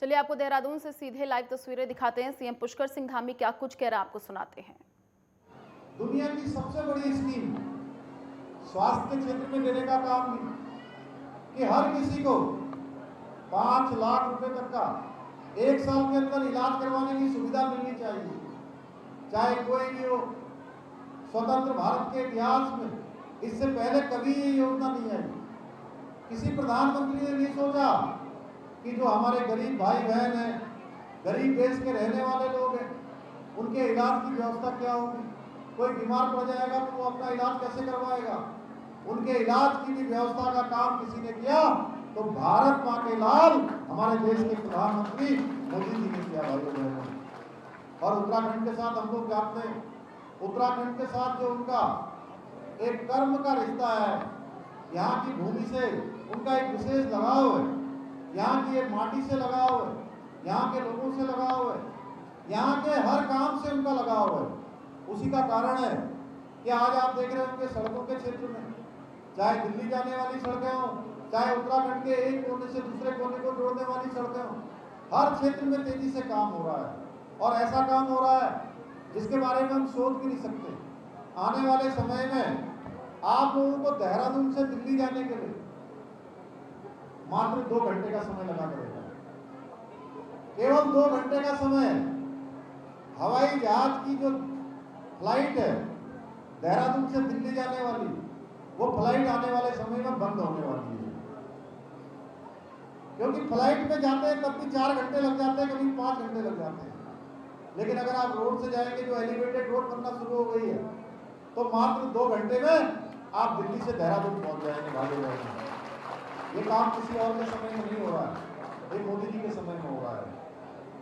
चलिए आपको देहरादून से सीधे लाइव तस्वीरें दिखाते हैं। सीएम पुष्कर सिंह धामी क्या कुछ कह रहा है, आपको सुनाते हैं। दुनिया की सबसे बड़ी स्कीम स्वास्थ्य के क्षेत्र में देने का काम भी कि हर किसी को 5 लाख रुपए तक का 1 साल के अंदर इलाज करवाने की सुविधा मिलनी चाहिए। चाहे कोई भी हो, स्वतंत्र भारत के इतिहास में इससे पहले कभी ये योजना नहीं आई। किसी प्रधानमंत्री ने नहीं सोचा कि जो हमारे गरीब भाई बहन हैं, गरीब देश के रहने वाले लोग हैं, उनके इलाज की व्यवस्था क्या होगी। कोई बीमार पड़ जाएगा तो वो अपना इलाज कैसे करवाएगा। उनके इलाज की भी व्यवस्था का काम किसी ने किया तो भारत माँ के लाल हमारे देश के प्रधानमंत्री मोदी जी ने किया भाइयों बहनों। और उत्तराखंड के साथ हम लोग जानते हैं, उत्तराखंड के साथ जो उनका एक कर्म का रिश्ता है, यहाँ की भूमि से उनका एक विशेष लगाव है, यहाँ की एक माटी से लगाव है, यहाँ के लोगों से लगाव है, यहाँ के हर काम से उनका लगाव है। उसी का कारण है कि आज आप देख रहे होंगे सड़कों के क्षेत्र में, चाहे दिल्ली जाने वाली सड़कें हों, चाहे उत्तराखंड के एक कोने से दूसरे कोने को जोड़ने वाली सड़कें हों, हर क्षेत्र में तेजी से काम हो रहा है। और ऐसा काम हो रहा है जिसके बारे में हम सोच भी नहीं सकते। आने वाले समय में आप लोगों को देहरादून से दिल्ली जाने के लिए मात्र 2 घंटे का समय लगा करेगा। केवल 2 घंटे का समय। हवाई जहाज की जो फ्लाइट है देहरादून से दिल्ली जाने वाली, वो फ्लाइट आने वाले समय में बंद होने वाली है। क्योंकि फ्लाइट में जाते हैं तब भी 4 घंटे लग जाते हैं, कभी 5 घंटे लग जाते हैं। लेकिन अगर आप रोड से जाएंगे, जो एलिवेटेड रोड बनना शुरू हो गई है, तो मात्र 2 घंटे में आप दिल्ली से देहरादून पहुंच जाएंगे भागे जाएंगे। ये काम किसी और के समय में नहीं हो रहा है, ये मोदी जी के समय में हो रहा है।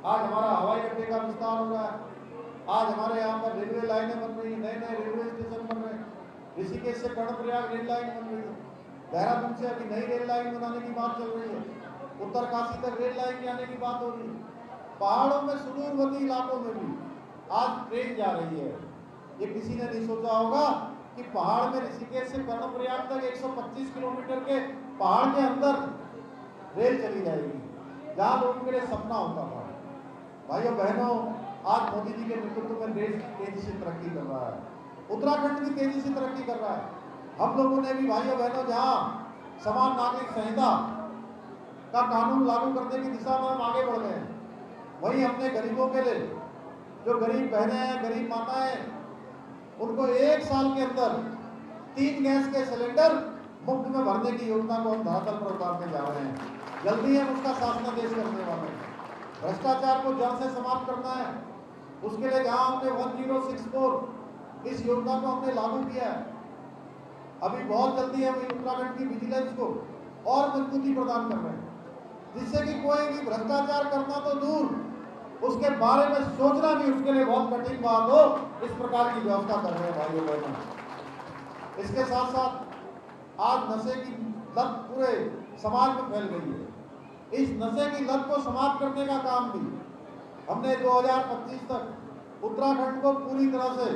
आज हमारा हवाई अड्डे का विस्तार हो रहा है, आज हमारे यहाँ पर रेलवे लाइनें बन रही, नए नए रेलवे स्टेशन बन रहे हैं। ऋषिकेश से कर्णप्रयाग रेल लाइन बन रही है, देहरादून से अभी नई रेल लाइन बनाने की बात चल रही है, उत्तरकाशी तक रेल लाइन जाने की बात हो रही है। पहाड़ों में सुदूरवर्ती इलाकों में भी आज ट्रेन जा रही है। ये किसी ने नहीं सोचा होगा कि पहाड़ में ऋषिकेश से कर्णप्रयाग तक 125 किलोमीटर के पहाड़ के अंदर रेल चली जाएगी, जहाँ लोगों के लिए सपना होता था। भाइयों बहनों, आज मोदी जी के नेतृत्व में देश तेजी से तरक्की कर रहा है, उत्तराखंड भी तेजी से तरक्की कर रहा है। हम लोगों ने भी भाइयों बहनों, जहाँ समान नागरिक संहिता का कानून लागू करने की दिशा में हम आगे बढ़ गए हैं, वहीं अपने गरीबों के लिए, जो गरीब बहनें हैं, गरीब माताएं हैं, उनको 1 साल के अंदर 3 गैस के सिलेंडर मुफ्त में भरने की योजना को हम धरातल पर उतारने जा रहे हैं। जल्दी हम उसका शासनादेश करने वाले हैं। भ्रष्टाचार को जड़ से समाप्त करना है। उसके लिए जहां हमने 1064 इस योजना को हमने लागू किया है, अभी बहुत जल्दी हम उत्तराखंड की विजिलेंस को और मजबूती प्रदान कर रहे हैं, जिससे कि कोई भी भ्रष्टाचार करना तो दूर, उसके बारे में सोचना भी उसके लिए बहुत कठिन बात हो, इस प्रकार की व्यवस्था कर रहे हैं भाइयों बहनों। इसके साथ साथ आज नशे की लत पूरे समाज में फैल गई है। इस नशे की लत को समाप्त करने का काम भी हमने 2025 तक उत्तराखंड को पूरी तरह से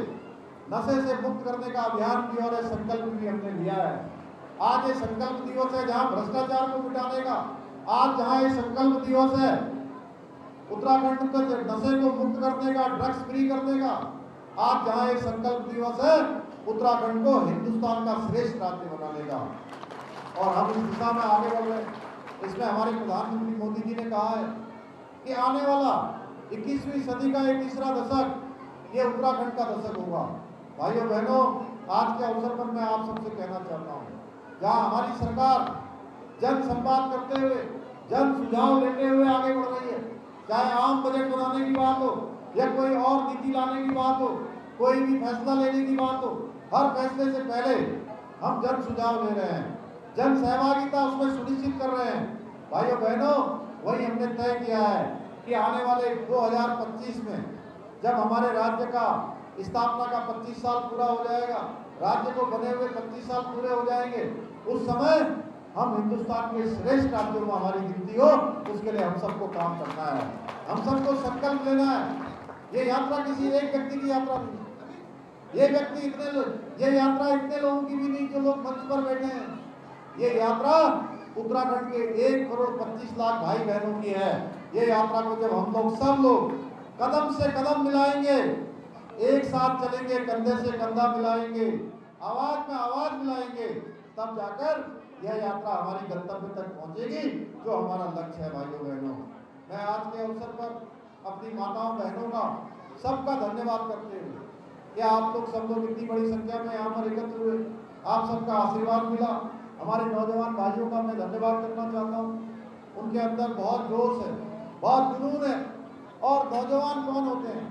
नशे से मुक्त करने का अभियान की और संकल्प भी हमने लिया है। आज ये संकल्प दिवस है जहां भ्रष्टाचार को मिटाने का, आज जहां ये संकल्प दिवस है उत्तराखंड को नशे को मुक्त करने का, ड्रग्स फ्री करने का, आज जहां ये संकल्प दिवस है उत्तराखंड को हिंदुस्तान का श्रेष्ठ राज्य बनाने का, और हम इस दिशा में आगे बढ़ रहे हैं। इसमें हमारे प्रधानमंत्री मोदी जी ने कहा है कि आने वाला 21वीं सदी का एक तीसरा दशक ये उत्तराखंड का दशक होगा। भाइयों बहनों, आज के अवसर पर मैं आप सबसे कहना चाहता हूँ, जहाँ हमारी सरकार जन संवाद करते हुए, जन सुझाव लेते हुए आगे बढ़ रही है, चाहे आम बजट बनाने की बात हो या कोई और नीति लाने की बात हो, कोई भी फैसला लेने की बात हो, हर फैसले से पहले हम जन सुझाव ले रहे हैं, जन सहभागिता उसमें सुनिश्चित कर रहे हैं। भाइयों बहनों, वही हमने तय किया है कि आने वाले 2025 में जब हमारे राज्य का स्थापना का 25 साल पूरा हो जाएगा, राज्य को बने हुए 25 साल पूरे हो जाएंगे, उस समय हम हिंदुस्तान के श्रेष्ठ राज्यों में हमारी गिनती हो, उसके लिए हम सबको काम करना है, हम सबको संकल्प लेना है। ये यात्रा किसी एक व्यक्ति की यात्रा नहीं, ये यात्रा इतने लोगों की भी नहीं जो लोग मंच पर बैठे हैं। ये यात्रा उत्तराखंड के 1,25,00,000 भाई बहनों की है। ये यात्रा को जब हम लोग सब लोग कदम से कदम मिलाएंगे, एक साथ चलेंगे, कंधे से कंधा मिलाएंगे, आवाज में आवाज मिलाएंगे, तब जाकर यह यात्रा हमारी गंतव्य तक पहुंचेगी, जो हमारा लक्ष्य है। भाइयों बहनों, मैं आज के अवसर पर अपनी माताओं बहनों का सबका धन्यवाद करते हुए, क्या आप लोग सब लोग इतनी बड़ी संख्या में यहाँ पर एकत्र हुए, आप सबका आशीर्वाद मिला, हमारे नौजवान भाइयों का मैं धन्यवाद करना चाहता हूँ। उनके अंदर बहुत जोश है, बहुत जुनून है। और नौजवान कौन होते हैं?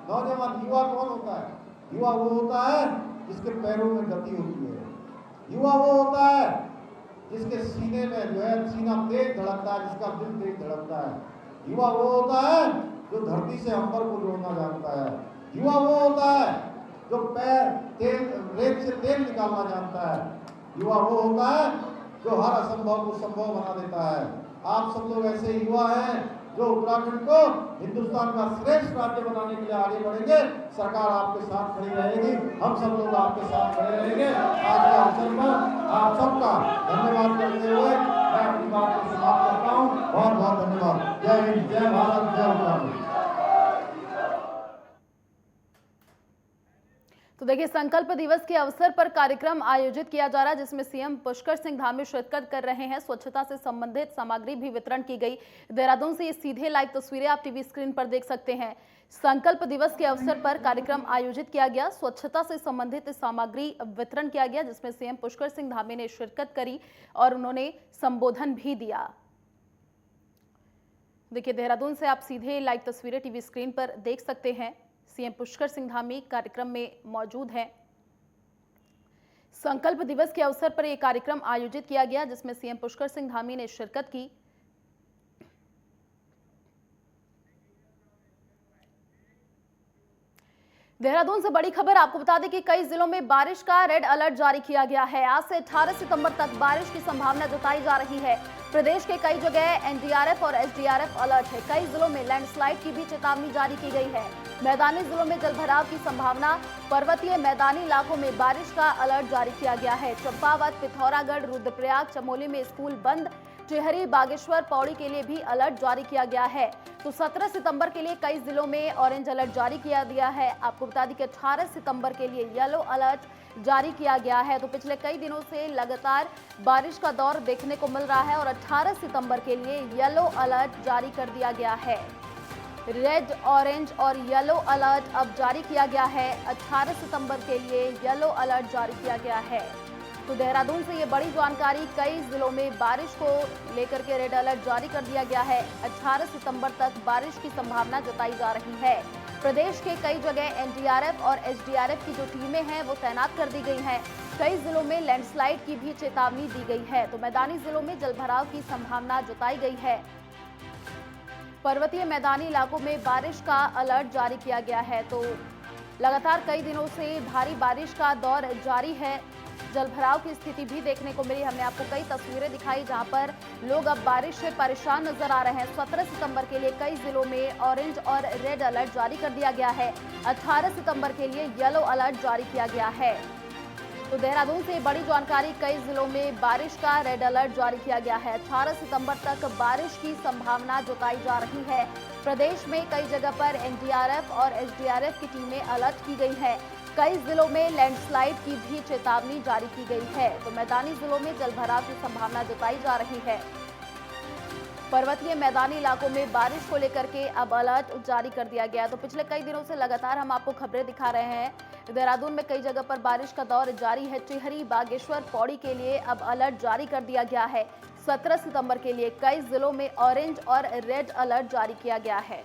नौजवान युवा कौन होता है? युवा वो होता है जिसके पैरों में गति होती है। युवा वो होता है जिसके सीने में जो है सीना तेज धड़कता है, जिसका दिल तेज धड़कता है। युवा वो होता है जो धरती से अंबर को जोड़ना जानता है। युवा वो होता है जो पैर तेल रेत से तेल निकालना जानता है। युवा वो होता है जो हर असंभव को संभव बना देता है। आप सब लोग ऐसे युवा हैं जो उत्तराखंड को हिंदुस्तान का श्रेष्ठ राज्य बनाने के लिए आगे बढ़ेंगे। सरकार आपके साथ खड़ी रहेगी, हम सब लोग आपके साथ खड़े रहेंगे। आज के अवसर पर आप सबका धन्यवाद करते हुए मैं अपनी बात को समाप्त करता हूँ। बहुत बहुत धन्यवाद। जय हिंद, जय भारत, जय उत्तराखंड। तो देखिए, संकल्प दिवस के अवसर पर कार्यक्रम आयोजित किया जा रहा है, जिसमें सीएम पुष्कर सिंह धामी शिरकत कर रहे हैं। स्वच्छता से संबंधित सामग्री भी वितरण की गई। देहरादून से ये सीधे लाइव तस्वीरें आप टीवी स्क्रीन पर देख सकते हैं। संकल्प दिवस के अवसर पर कार्यक्रम आयोजित किया गया, स्वच्छता से संबंधित सामग्री वितरण किया गया, जिसमें सीएम पुष्कर सिंह धामी ने शिरकत करी और उन्होंने संबोधन भी दिया। देखिए, देहरादून से आप सीधे लाइव तस्वीरें टीवी स्क्रीन पर देख सकते हैं। सीएम पुष्कर सिंह धामी कार्यक्रम में मौजूद हैं। संकल्प दिवस के अवसर पर यह कार्यक्रम आयोजित किया गया, जिसमें सीएम पुष्कर सिंह धामी ने शिरकत की। देहरादून से बड़ी खबर आपको बता दें कि कई जिलों में बारिश का रेड अलर्ट जारी किया गया है। आज से 18 सितंबर तक बारिश की संभावना जताई जा रही है। प्रदेश के कई जगह एनडीआरएफ और एसडीआरएफ अलर्ट है। कई जिलों में लैंडस्लाइड की भी चेतावनी जारी की गई है। मैदानी जिलों में जलभराव की संभावना, पर्वतीय मैदानी इलाकों में बारिश का अलर्ट जारी किया गया है। चंपावत, पिथौरागढ़, रुद्रप्रयाग, चमोली में स्कूल बंद। टिहरी, बागेश्वर, पौड़ी के लिए भी अलर्ट जारी किया गया है। तो 17 सितंबर के लिए कई जिलों में ऑरेंज अलर्ट जारी किया गया है। आपको बता दें कि 18 सितंबर के लिए येलो अलर्ट जारी किया गया है। तो पिछले कई दिनों से लगातार बारिश का दौर देखने को मिल रहा है और 18 सितंबर के लिए येलो अलर्ट जारी कर दिया गया है। रेड, ऑरेंज और येलो अलर्ट अब जारी किया गया है। 18 सितंबर के लिए येलो अलर्ट जारी किया गया है। तो देहरादून से ये बड़ी जानकारी, कई जिलों में बारिश को लेकर के रेड अलर्ट जारी कर दिया गया है। 18 सितंबर तक बारिश की संभावना जताई जा रही है। प्रदेश के कई जगह एनडीआरएफ और एसडीआरएफ की जो टीमें हैं वो तैनात कर दी गई हैं। कई जिलों में लैंडस्लाइड की भी चेतावनी दी गई है। तो मैदानी जिलों में जलभराव की संभावना जताई गई है। पर्वतीय मैदानी इलाकों में बारिश का अलर्ट जारी किया गया है। तो लगातार कई दिनों से भारी बारिश का दौर जारी है। जलभराव की स्थिति भी देखने को मिली। हमने आपको कई तस्वीरें दिखाई जहां पर लोग अब बारिश से परेशान नजर आ रहे हैं। 17 सितंबर के लिए कई जिलों में ऑरेंज और रेड अलर्ट जारी कर दिया गया है। 18 सितंबर के लिए येलो अलर्ट जारी किया गया है। तो देहरादून से बड़ी जानकारी, कई जिलों में बारिश का रेड अलर्ट जारी किया गया है। 18 सितंबर तक बारिश की संभावना जताई जा रही है। प्रदेश में कई जगह पर एनडीआरएफ और एसडीआरएफ की टीमें अलर्ट की गई हैं। कई जिलों में लैंडस्लाइड की भी चेतावनी जारी की गई है। तो मैदानी जिलों में जलभराव की संभावना जताई जा रही है। पर्वतीय मैदानी इलाकों में बारिश को लेकर के अब अलर्ट जारी कर दिया गया है। तो पिछले कई दिनों से लगातार हम आपको खबरें दिखा रहे हैं। देहरादून में कई जगह पर बारिश का दौर जारी है। टिहरी, बागेश्वर, पौड़ी के लिए अब अलर्ट जारी कर दिया गया है। 17 सितंबर के लिए कई जिलों में ऑरेंज और रेड अलर्ट जारी किया गया है।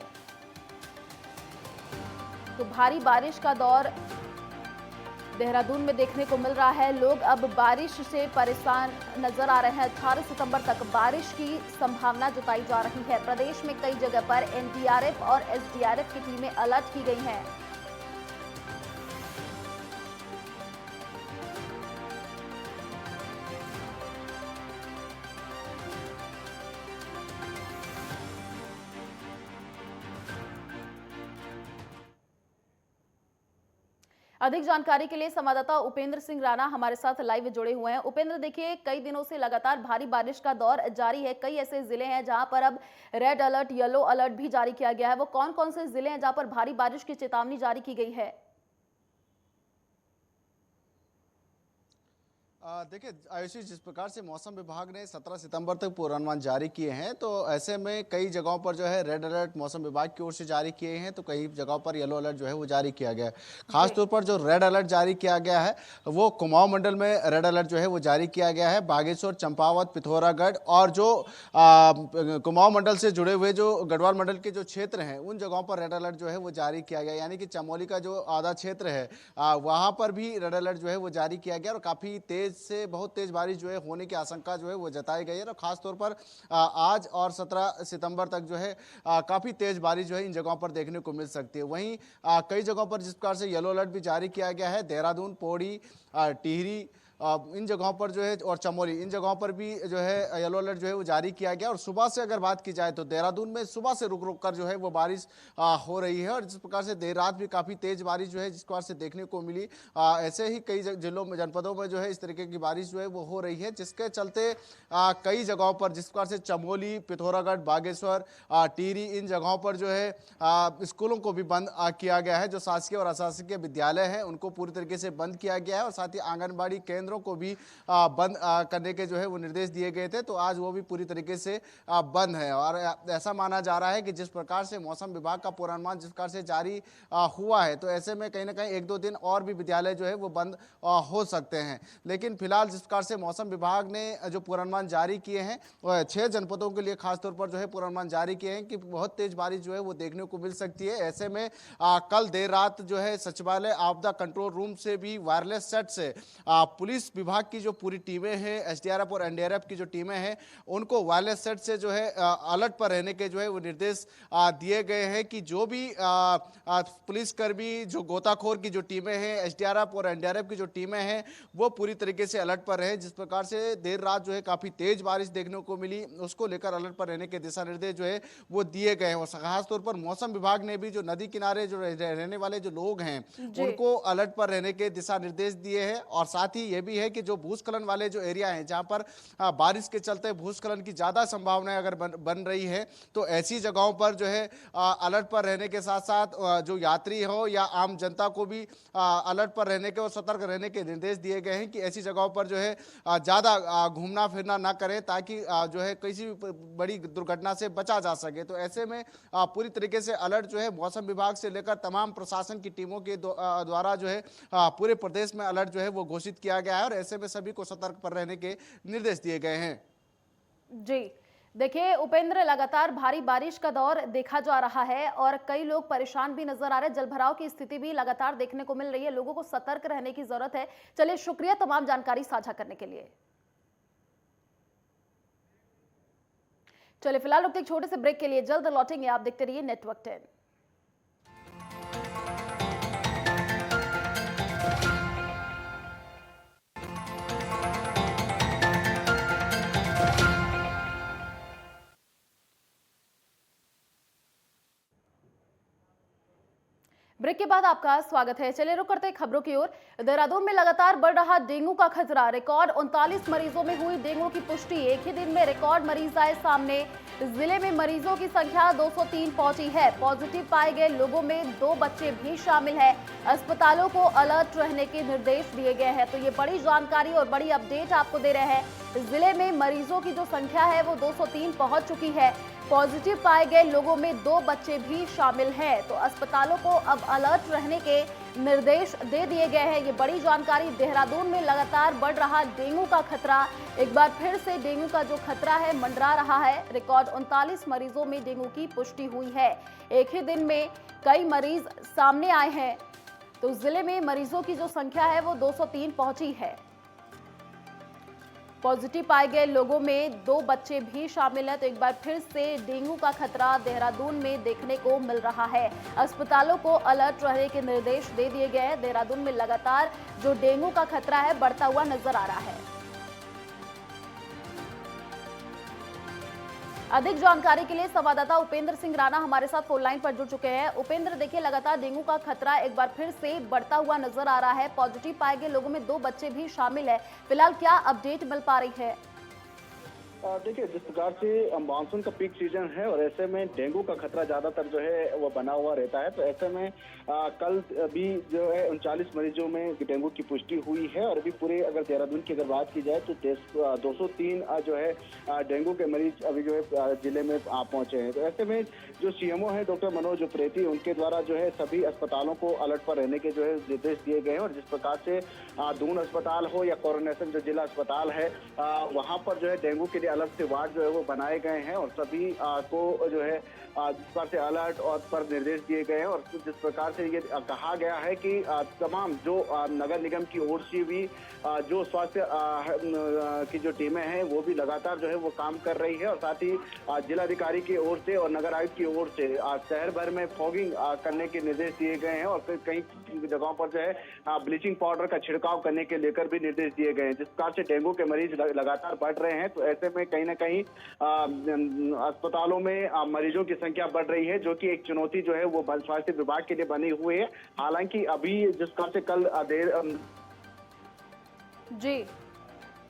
तो भारी बारिश का दौर देहरादून में देखने को मिल रहा है। लोग अब बारिश से परेशान नजर आ रहे हैं। 18 सितंबर तक बारिश की संभावना जताई जा रही है। प्रदेश में कई जगह पर एनडीआरएफ और एसडीआरएफ की टीमें अलर्ट की गई हैं। अधिक जानकारी के लिए संवाददाता उपेंद्र सिंह राणा हमारे साथ लाइव जुड़े हुए हैं। उपेंद्र, देखिए कई दिनों से लगातार भारी बारिश का दौर जारी है। कई ऐसे जिले हैं जहां पर अब रेड अलर्ट, येलो अलर्ट भी जारी किया गया है। वो कौन कौन से जिले हैं जहां पर भारी बारिश की चेतावनी जारी की गई है? देखिए आयुषी, जिस प्रकार से मौसम विभाग ने 17 सितंबर तक पूर्वानुमान जारी किए हैं, तो ऐसे में कई जगहों पर जो है रेड अलर्ट मौसम विभाग की ओर से जारी किए हैं, तो कई जगहों पर येलो अलर्ट जो है वो जारी किया गया है। खासतौर पर जो रेड अलर्ट जारी किया गया है वो कुमाऊं मंडल में रेड अलर्ट जो है वो जारी किया गया है। बागेश्वर, चंपावत, पिथौरागढ़ और जो कुमाऊं मंडल से जुड़े हुए जो गढ़वाल मंडल के जो क्षेत्र हैं उन जगहों पर रेड अलर्ट जो है वो जारी किया गया। यानी कि चमोली का जो आधा क्षेत्र है वहाँ पर भी रेड अलर्ट जो है वो जारी किया गया और काफ़ी तेज से बहुत तेज बारिश जो है होने की आशंका जो है वो जताई गई है। और खासतौर पर आज और 17 सितंबर तक जो है काफ़ी तेज बारिश जो है इन जगहों पर देखने को मिल सकती है। वहीं कई जगहों पर जिस प्रकार से येलो अलर्ट भी जारी किया गया है, देहरादून, पौड़ी, टिहरी, इन जगहों पर जो है और चमोली, इन जगहों पर भी जो है येलो अलर्ट जो है वो जारी किया गया। और सुबह से अगर बात की जाए तो देहरादून में सुबह से रुक रुक कर जो है वो बारिश हो रही है और जिस प्रकार से देर रात भी काफ़ी तेज बारिश जो है जिस प्रकार से देखने को मिली, ऐसे ही कई जिलों में, जनपदों में जो है इस तरीके की बारिश जो है वो हो रही है, जिसके चलते कई जगहों पर जिस प्रकार से चमोली, पिथौरागढ़, बागेश्वर, टिहरी, इन जगहों पर जो है स्कूलों को भी बंद किया गया है। जो शासकीय और अशासकीय विद्यालय हैं उनको पूरी तरीके से बंद किया गया है और साथ ही आंगनबाड़ी केंद्रों को भी बंद करने के जो है वो निर्देश दिए गए थे, तो आज वो भी पूरी तरीके से बंद है। और ऐसा माना जा रहा है कि जिस प्रकार से मौसम विभाग का पूर्वानुमान जिस प्रकार से जारी हुआ है, तो ऐसे में कहीं ना कहीं 1-2 दिन और भी विद्यालय जो है वो बंद हो सकते हैं। लेकिन फिलहाल जिस प्रकार से मौसम विभाग ने जो पूर्वानुमान जारी किए हैं, 6 जनपदों के लिए खासतौर पर जो है पूर्वानुमान जारी किए हैं कि बहुत तेज बारिश जो है वो देखने को मिल सकती है। ऐसे में कल देर रात जो है सचिवालय आपदा कंट्रोल रूम से भी वायरलेस सेट से पुलिस विभाग की जो पूरी टीमें हैं, एसडीआरएफ और एनडीआरएफ की जो टीमें हैं, उनको वायरलेस सेट से जो है अलर्ट पर रहने के जो है वो निर्देश दिए गए हैं कि जो भी पुलिसकर्मी, जो गोताखोर की जो टीमें हैं, एसडीआरएफ और एनडीआरएफ की जो टीमें हैं, वो पूरी तरीके से अलर्ट पर रहें। जिस प्रकार से देर रात जो है काफ़ी तेज बारिश देखने को मिली, उसको लेकर अलर्ट पर रहने के दिशा निर्देश जो है वो दिए गए हैं। और खासतौर पर मौसम विभाग ने भी जो नदी किनारे जो रहने वाले जो लोग हैं उनको अलर्ट पर रहने के दिशा निर्देश दिए हैं। और साथ ही ये भी है कि जो भूस्खलन वाले जो एरिया हैं जहां पर बारिश के चलते भूस्खलन की ज़्यादा संभावनाएं अगर बन रही है, तो ऐसी जगहों पर जो है अलर्ट पर रहने के साथ साथ जो यात्री हो या आम जनता को भी अलर्ट पर रहने के और सतर्क रहने के निर्देश दिए गए हैं कि ऐसी जगहों पर जो है ज़्यादा घूमना फिरना ना करें, ताकि जो है किसी भी बड़ी दुर्घटना से बचा जा सके। तो ऐसे में पूरी तरीके से अलर्ट जो है मौसम विभाग से लेकर तमाम प्रशासन की टीमों के द्वारा जो है पूरे प्रदेश में अलर्ट जो है वो घोषित किया गया है और ऐसे में सभी को सतर्क पर रहने के निर्देश दिए गए हैं। जी देखिए उपेंद्र, लगातार भारी बारिश का दौर देखा जा रहा है और कई लोग परेशान भी नजर आ रहे हैं। जलभराव की स्थिति भी लगातार देखने को मिल रही है। लोगों को सतर्क रहने की जरूरत है। चलिए, शुक्रिया तमाम जानकारी साझा करने के लिए। चलिए फिलहाल रुकते एक छोटे से ब्रेक के लिए, जल्द लौटेंगे। आप देखते रहिए नेटवर्क 10। ब्रेक के बाद आपका स्वागत है। चलिए रुक करते हैं खबरों की ओर। देहरादून में लगातार बढ़ रहा डेंगू का खतरा। रिकॉर्ड 39 मरीजों में हुई डेंगू की पुष्टि। एक ही दिन में रिकॉर्ड मरीज आए सामने। जिले में मरीजों की संख्या 203 पहुंची है। पॉजिटिव पाए गए लोगों में 2 बच्चे भी शामिल हैं। अस्पतालों को अलर्ट रहने के निर्देश दिए गए हैं। तो ये बड़ी जानकारी और बड़ी अपडेट आपको दे रहे हैं। जिले में मरीजों की जो संख्या है वो 203 पहुंच चुकी है। पॉजिटिव पाए गए लोगों में 2 बच्चे भी शामिल हैं। तो अस्पतालों को अब अलर्ट रहने के निर्देश दे दिए गए हैं। ये बड़ी जानकारी। देहरादून में लगातार बढ़ रहा डेंगू का खतरा। एक बार फिर से डेंगू का जो खतरा है मंडरा रहा है। रिकॉर्ड 39 मरीजों में डेंगू की पुष्टि हुई है। एक ही दिन में कई मरीज सामने आए हैं। तो जिले में मरीजों की जो संख्या है वो 203 पहुंची है। पॉजिटिव पाए गए लोगों में 2 बच्चे भी शामिल हैं। तो एक बार फिर से डेंगू का खतरा देहरादून में देखने को मिल रहा है। अस्पतालों को अलर्ट रहने के निर्देश दे दिए गए हैं। देहरादून में लगातार जो डेंगू का खतरा है बढ़ता हुआ नजर आ रहा है। अधिक जानकारी के लिए संवाददाता उपेंद्र सिंह राणा हमारे साथ फोन लाइन पर जुड़ चुके हैं। उपेंद्र, देखिए लगातार डेंगू का खतरा एक बार फिर से बढ़ता हुआ नजर आ रहा है। पॉजिटिव पाए गए लोगों में 2 बच्चे भी शामिल है। फिलहाल क्या अपडेट मिल पा रही है? देखिए, जिस प्रकार से मानसून का पीक सीजन है और ऐसे में डेंगू का खतरा ज्यादातर जो है वो बना हुआ रहता है। तो ऐसे में कल भी जो है 39 मरीजों में डेंगू की पुष्टि हुई है और अभी पूरे अगर देहरादून की अगर बात की जाए तो 203 जो है डेंगू के मरीज अभी जो है जिले में पहुंचे हैं। तो ऐसे में जो सीएमओ है डॉक्टर मनोज उप्रेती, उनके द्वारा जो है सभी अस्पतालों को अलर्ट पर रहने के जो है निर्देश दिए गए हैं और जिस प्रकार से दून अस्पताल हो या कोरोनेशन जो जिला अस्पताल है वहां पर जो है डेंगू के लिए अलग से वार्ड जो है वो बनाए गए हैं और सभी को जो है जिस प्रकार से अलर्ट और पर निर्देश दिए गए हैं और जिस प्रकार से ये कहा गया है कि तमाम जो नगर निगम की ओर से भी जो स्वास्थ्य की जो टीमें हैं वो भी लगातार जो है वो काम कर रही है और साथ ही जिलाधिकारी की ओर से और नगर आयुक्त की ओर से शहर भर में फॉगिंग करने के निर्देश दिए गए हैं और कई जगहों पर जो है ब्लीचिंग पाउडर का छिड़काव करने के लेकर भी निर्देश दिए गए हैं। जिस प्रकार से डेंगू के मरीज लगातार बढ़ रहे हैं तो ऐसे में कहीं ना कहीं अस्पतालों में मरीजों की संख्या बढ़ रही है, जो कि एक चुनौती जो है वो स्वास्थ्य विभाग के लिए बनी हुई है। हालांकि अभी जिस प्रकार से कल देर जी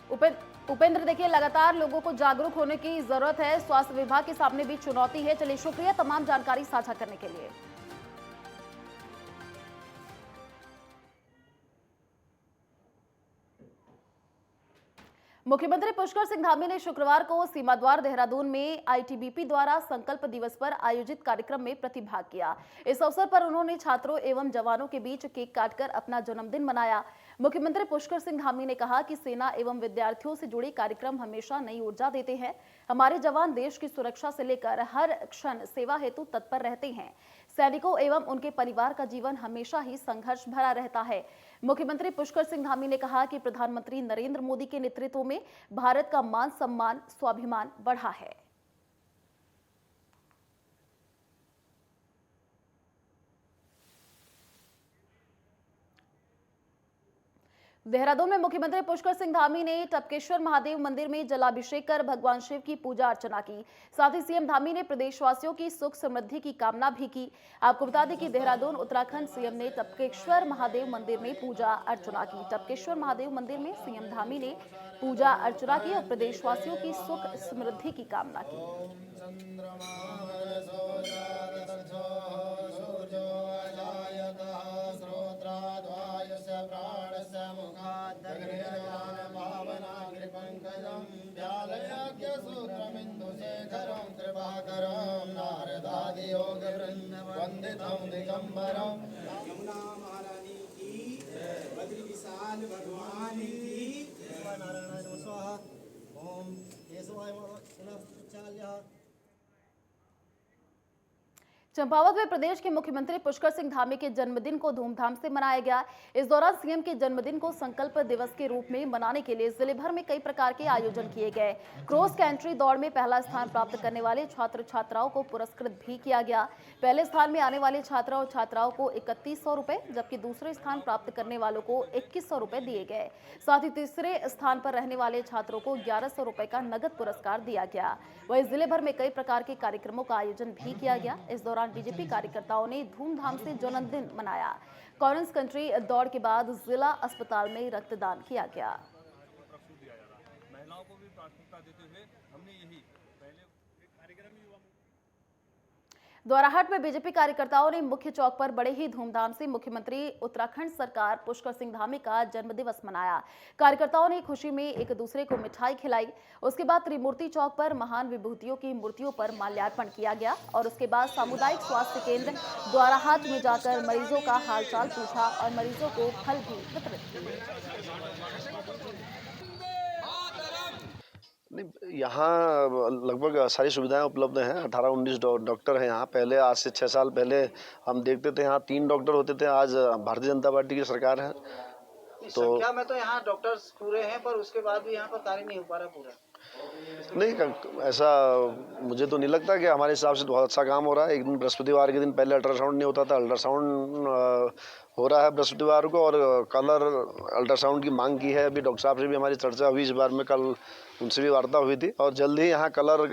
उपेंद्र, देखिए लगातार लोगों को जागरूक होने की जरूरत है। स्वास्थ्य विभाग के सामने भी चुनौती है। चलिए, शुक्रिया तमाम जानकारी साझा करने के लिए। मुख्यमंत्री पुष्कर सिंह धामी ने शुक्रवार को सीमाद्वार देहरादून में आईटीबीपी द्वारा संकल्प दिवस पर आयोजित कार्यक्रम में प्रतिभाग किया। इस अवसर पर उन्होंने छात्रों एवं जवानों के बीच केक काटकर अपना जन्मदिन मनाया। मुख्यमंत्री पुष्कर सिंह धामी ने कहा कि सेना एवं विद्यार्थियों से जुड़े कार्यक्रम हमेशा नई ऊर्जा देते हैं। हमारे जवान देश की सुरक्षा से लेकर हर क्षण सेवा हेतु तत्पर रहते हैं। सैनिकों एवं उनके परिवार का जीवन हमेशा ही संघर्ष भरा रहता है। मुख्यमंत्री पुष्कर सिंह धामी ने कहा कि प्रधानमंत्री नरेंद्र मोदी के नेतृत्व में भारत का मान सम्मान स्वाभिमान बढ़ा है। देहरादून में मुख्यमंत्री पुष्कर सिंह धामी ने टपकेश्वर महादेव मंदिर में जलाभिषेक कर भगवान शिव की पूजा अर्चना की। साथ ही सीएम धामी ने प्रदेशवासियों की सुख समृद्धि की कामना भी की। आपको बता दें कि देहरादून उत्तराखंड सीएम ने टपकेश्वर महादेव मंदिर में पूजा अर्चना की। टपकेश्वर महादेव मंदिर में सीएम धामी ने पूजा अर्चना की और प्रदेशवासियों की सुख समृद्धि की कामना की। चंपावत में प्रदेश के मुख्यमंत्री पुष्कर सिंह धामी के जन्मदिन को धूमधाम से मनाया गया। इस दौरान सीएम के जन्मदिन को संकल्प दिवस के रूप में मनाने के लिए जिले भर में कई प्रकार के आयोजन किए गए। क्रॉस कंट्री दौड़ में पहला स्थान प्राप्त करने वाले छात्र छात्राओं को पुरस्कृत भी किया गया। पहले स्थान में आने वाले छात्र और छात्राओं को 3100 रुपए, जबकि दूसरे स्थान प्राप्त करने वालों को 2100 रुपए दिए गए। साथ ही तीसरे स्थान पर रहने वाले छात्रों को 1100 रुपए का नगद पुरस्कार दिया गया। वहीं जिले भर में कई प्रकार के कार्यक्रमों का आयोजन भी किया गया। इस दौरान बीजेपी कार्यकर्ताओं ने धूमधाम से जन्मदिन मनाया। क्रॉस कंट्री दौड़ के बाद जिला अस्पताल में रक्तदान किया गया। महिलाओं को भी प्राथमिकता देते हुए हमने यही पहले कार्यक्रम द्वाराहाट में बीजेपी कार्यकर्ताओं ने मुख्य चौक पर बड़े ही धूमधाम से मुख्यमंत्री उत्तराखंड सरकार पुष्कर सिंह धामी का जन्मदिवस मनाया। कार्यकर्ताओं ने खुशी में एक दूसरे को मिठाई खिलाई। उसके बाद त्रिमूर्ति चौक पर महान विभूतियों की मूर्तियों पर माल्यार्पण किया गया और उसके बाद सामुदायिक स्वास्थ्य केंद्र द्वाराहाट में जाकर मरीजों का हालचाल पूछा और मरीजों को फल भी वितरित किए। यहाँ लगभग सारी सुविधाएं उपलब्ध हैं। 18-19 डॉक्टर हैं यहाँ। पहले आज से 6 साल पहले हम देखते थे यहाँ 3 डॉक्टर होते थे। आज भारतीय जनता पार्टी की सरकार है तो संख्या में तो यहाँ डॉक्टर्स पूरे हैं, पर उसके बाद भी यहाँ पर कार्य नहीं हो पा रहा पूरा। नहीं, ऐसा मुझे तो नहीं लगता कि हमारे हिसाब से बहुत अच्छा काम हो रहा है। एक दिन बृहस्पतिवार के दिन पहले अल्ट्रासाउंड नहीं होता था, अल्ट्रासाउंड हो रहा है बृहस्पतिवार को और कलर अल्ट्रासाउंड की मांग की है। अभी डॉक्टर साहब से भी हमारी चर्चा हुई इस बार में। कल उनसे भी वार्ता हुई थी और जल्द ही यहाँ कलर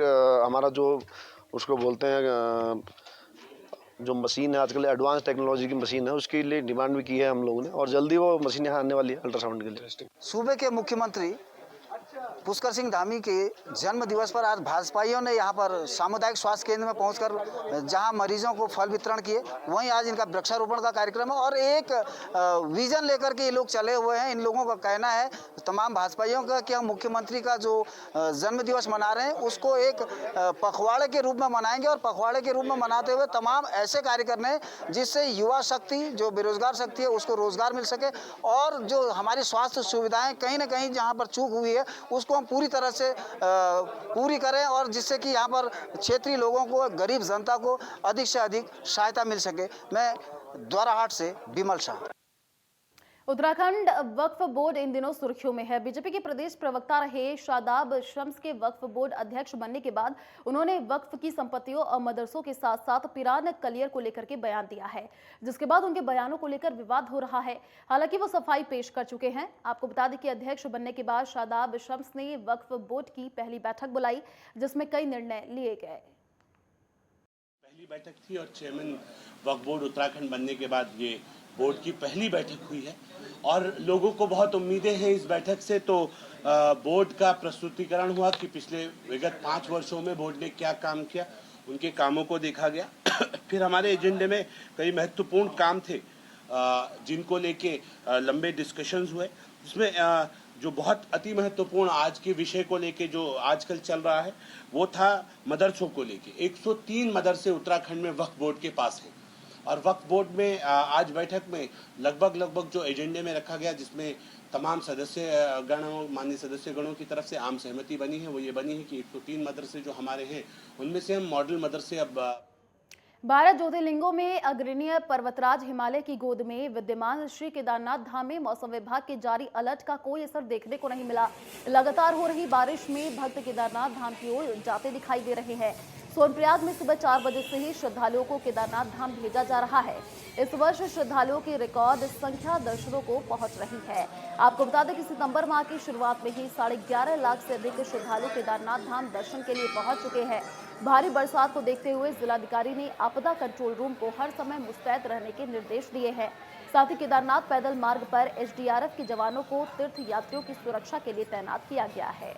हमारा जो उसको बोलते हैं जो मशीन है आजकल एडवांस टेक्नोलॉजी की मशीन है उसके लिए डिमांड भी की है हम लोगों ने और जल्दी वो मशीन यहाँ आने वाली है अल्ट्रासाउंड के लिए। सूबे के मुख्यमंत्री पुष्कर सिंह धामी के जन्म दिवस पर आज भाजपाइयों ने यहां पर सामुदायिक स्वास्थ्य केंद्र में पहुंचकर जहां मरीजों को फल वितरण किए, वहीं आज इनका वृक्षारोपण का कार्यक्रम है और एक विजन लेकर के ये लोग चले हुए हैं। इन लोगों का कहना है तमाम भाजपाइयों का कि हम मुख्यमंत्री का जो जन्म दिवस मना रहे हैं उसको एक पखवाड़े के रूप में मनाएंगे और पखवाड़े के रूप में मनाते हुए तमाम ऐसे कार्य करने हैं जिससे युवा शक्ति जो बेरोजगार शक्ति है उसको रोजगार मिल सके और जो हमारी स्वास्थ्य सुविधाएं कहीं ना कहीं जहां पर चूक हुई है उसको हम पूरी तरह से पूरी करें और जिससे कि यहाँ पर क्षेत्रीय लोगों को, गरीब जनता को अधिक से अधिक सहायता मिल सके। मैं द्वाराहाट से विमल शाह। उत्तराखंड वक्फ बोर्ड इन दिनों सुर्खियों में है। बीजेपी के प्रदेश प्रवक्ता रहे शादाब शम्स के वक्फ बोर्ड अध्यक्ष बनने के बाद उन्होंने वक्फ की संपत्तियों और मदरसों के साथ साथ पिरान कलियर को लेकर के बयान दिया है, जिसके बाद उनके बयानों को लेकर विवाद हो रहा है। हालांकि वो सफाई पेश कर चुके हैं। आपको बता दें कि अध्यक्ष बनने के बाद शादाब शम्स ने वक्फ बोर्ड की पहली बैठक बुलाई, जिसमें कई निर्णय लिए गए। पहली बैठक थी और चेयरमैन वक्फ बोर्ड उत्तराखंड बनने के बाद ये बोर्ड की पहली बैठक हुई है और लोगों को बहुत उम्मीदें हैं इस बैठक से। तो बोर्ड का प्रस्तुतिकरण हुआ कि पिछले विगत 5 वर्षों में बोर्ड ने क्या काम किया, उनके कामों को देखा गया। फिर हमारे एजेंडे में कई महत्वपूर्ण काम थे जिनको लेके लंबे डिस्कशंस हुए, जिसमें जो बहुत अति महत्वपूर्ण आज के विषय को लेके जो आजकल चल रहा है वो था मदरसों को लेके। 103 मदरसे उत्तराखंड में वक्फ बोर्ड के पास हैं और वक्फ बोर्ड में आज बैठक में लगभग जो एजेंडे में रखा गया, जिसमें तमाम सदस्य गणों, माननीय सदस्य गणों की तरफ से आम सहमति बनी है, वो ये बनी है कि 103 मदरसे जो हमारे हैं उनमें से हम मॉडल मदरसे अब 12 ज्योतिर्लिंगों में अग्रणीय पर्वतराज हिमालय की गोद में विद्यमान श्री केदारनाथ धाम में मौसम विभाग के जारी अलर्ट का कोई असर देखने को नहीं मिला। लगातार हो रही बारिश में भक्त केदारनाथ धाम की ओर जाते दिखाई दे रहे हैं। सोनप्रयाग में सुबह 4 बजे से ही श्रद्धालुओं को केदारनाथ धाम भेजा जा रहा है। इस वर्ष श्रद्धालुओं की रिकॉर्ड संख्या दर्शनों को पहुंच रही है। आपको बता दें कि सितंबर माह की शुरुआत में ही 11.5 लाख से अधिक श्रद्धालु केदारनाथ धाम दर्शन के लिए पहुंच चुके हैं। भारी बरसात को देखते हुए जिलाधिकारी ने आपदा कंट्रोल रूम को हर समय मुस्तैद रहने के निर्देश दिए हैं। साथ ही केदारनाथ पैदल मार्ग पर एसडीआरएफ के जवानों को तीर्थ यात्रियों की सुरक्षा के लिए तैनात किया गया है।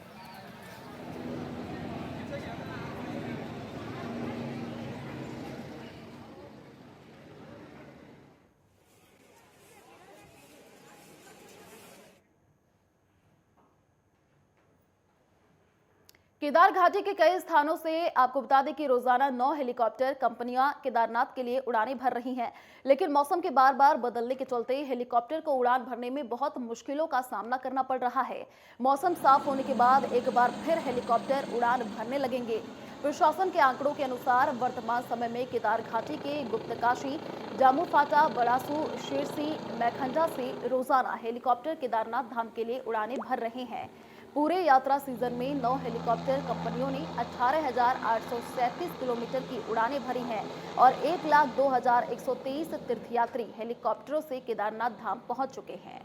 केदार घाटी के कई स्थानों से आपको बता दें कि रोजाना 9 हेलीकॉप्टर कंपनियां केदारनाथ के लिए उड़ानें भर रही हैं, लेकिन मौसम के बार बदलने के चलते हेलीकॉप्टर को उड़ान भरने में बहुत मुश्किलों का सामना करना पड़ रहा है। मौसम साफ होने के बाद एक बार फिर हेलीकॉप्टर उड़ान भरने लगेंगे। प्रशासन के आंकड़ों के अनुसार वर्तमान समय में केदार घाटी के गुप्तकाशी, जामू फाटा, बड़ासू, शेरसी, मैखंजा से रोजाना हेलीकॉप्टर केदारनाथ धाम के लिए उड़ानें भर रहे हैं। पूरे यात्रा सीजन में 9 हेलीकॉप्टर कंपनियों ने 18,837 किलोमीटर की उड़ानें भरी हैं और 1,02,123 तीर्थयात्री हेलीकॉप्टरों से केदारनाथ धाम पहुंच चुके हैं।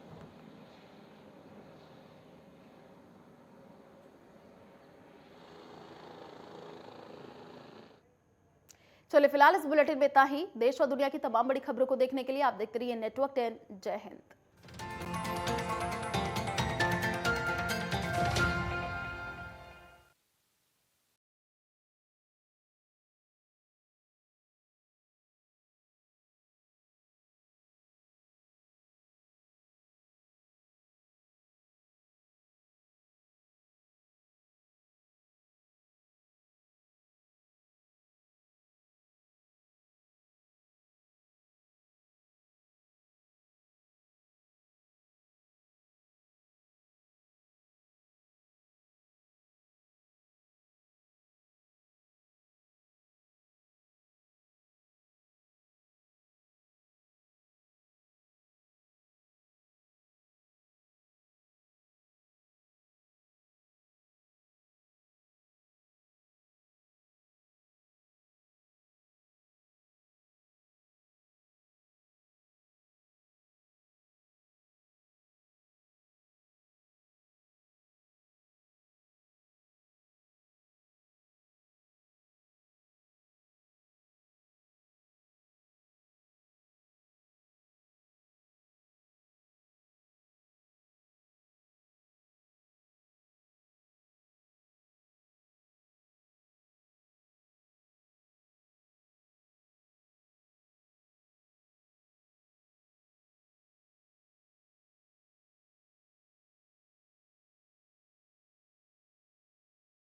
चलिए फिलहाल इस बुलेटिन में इतना ही। देश और दुनिया की तमाम बड़ी खबरों को देखने के लिए आप देखते रहिए नेटवर्क 10। जय हिंद।